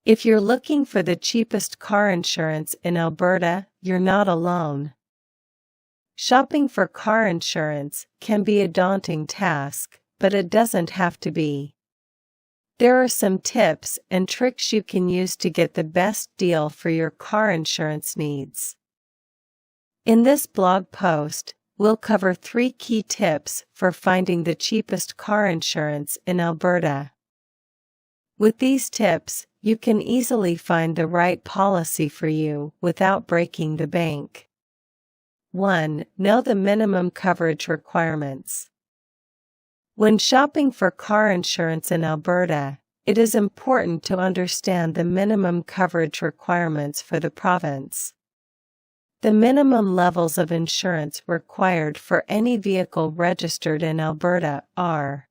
If you're looking for the cheapest car insurance in Alberta, you're not alone. Shopping for car insurance can be a daunting task, but it doesn't have to be. There are some tips and tricks you can use to get the best deal for your car insurance needs. In this blog post, we'll cover 3 key tips for finding the cheapest car insurance in Alberta. With these tips, you can easily find the right policy for you without breaking the bank. 1. Know the minimum coverage requirements. When shopping for car insurance in Alberta, it is important to understand the minimum coverage requirements for the province. The minimum levels of insurance required for any vehicle registered in Alberta are: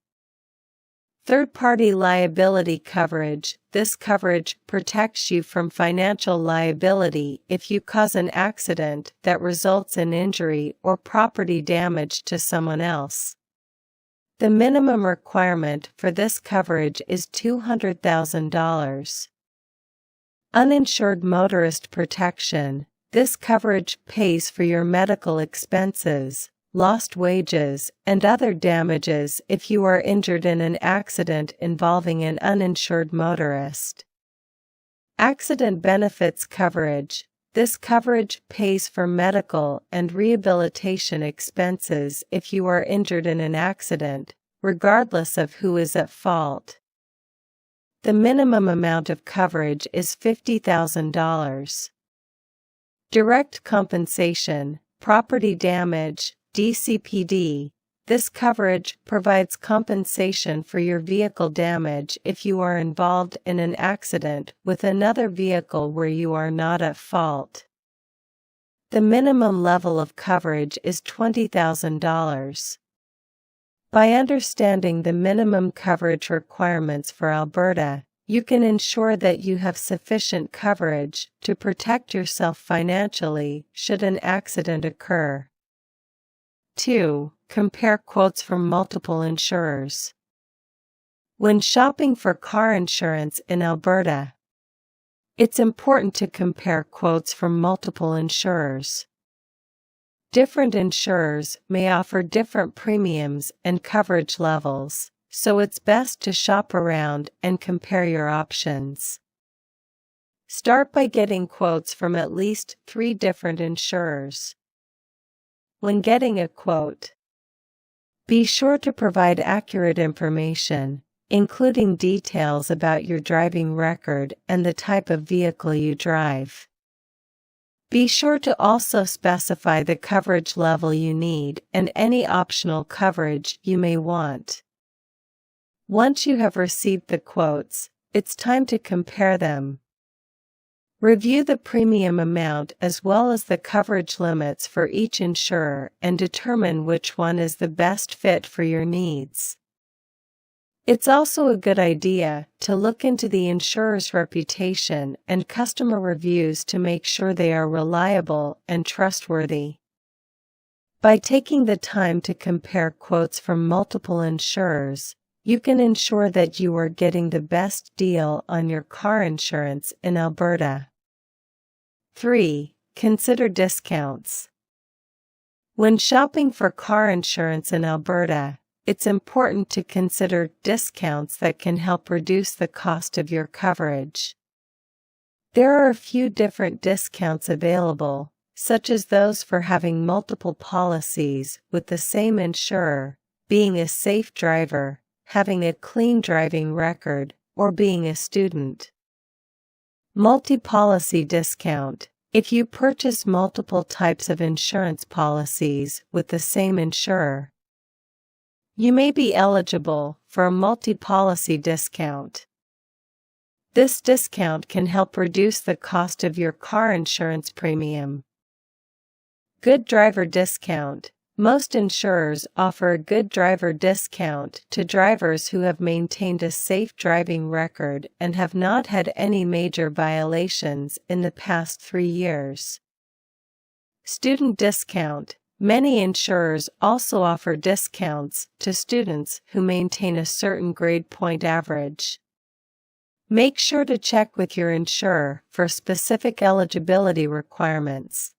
third-party liability coverage. This coverage protects you from financial liability if you cause an accident that results in injury or property damage to someone else. The minimum requirement for this coverage is $200,000. Uninsured motorist protection. This coverage pays for your medical expenses, lost wages, and other damages if you are injured in an accident involving an uninsured motorist. Accident benefits coverage. This coverage pays for medical and rehabilitation expenses if you are injured in an accident, regardless of who is at fault. The minimum amount of coverage is $50,000. Direct compensation, property damage, DCPD. This coverage provides compensation for your vehicle damage if you are involved in an accident with another vehicle where you are not at fault. The minimum level of coverage is $20,000. By understanding the minimum coverage requirements for Alberta, you can ensure that you have sufficient coverage to protect yourself financially should an accident occur. 2. Compare quotes from multiple insurers. When shopping for car insurance in Alberta, it's important to compare quotes from multiple insurers. Different insurers may offer different premiums and coverage levels, so it's best to shop around and compare your options. Start by getting quotes from at least 3 different insurers. When getting a quote, be sure to provide accurate information, including details about your driving record and the type of vehicle you drive. Be sure to also specify the coverage level you need and any optional coverage you may want. Once you have received the quotes, it's time to compare them. Review the premium amount as well as the coverage limits for each insurer and determine which one is the best fit for your needs. It's also a good idea to look into the insurer's reputation and customer reviews to make sure they are reliable and trustworthy. By taking the time to compare quotes from multiple insurers, you can ensure that you are getting the best deal on your car insurance in Alberta. 3. Consider discounts. When shopping for car insurance in Alberta, it's important to consider discounts that can help reduce the cost of your coverage. There are a few different discounts available, such as those for having multiple policies with the same insurer, being a safe driver, having a clean driving record, or being a student. Multi-policy discount. If you purchase multiple types of insurance policies with the same insurer, you may be eligible for a multi-policy discount. This discount can help reduce the cost of your car insurance premium. Good driver discount. Most insurers offer a good driver discount to drivers who have maintained a safe driving record and have not had any major violations in the past 3 years. Student discount. Many insurers also offer discounts to students who maintain a certain grade point average. Make sure to check with your insurer for specific eligibility requirements.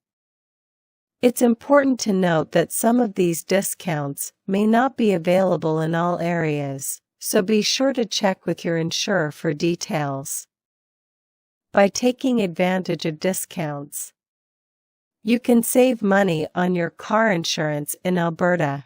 It's important to note that some of these discounts may not be available in all areas, so be sure to check with your insurer for details. By taking advantage of discounts, you can save money on your car insurance in Alberta.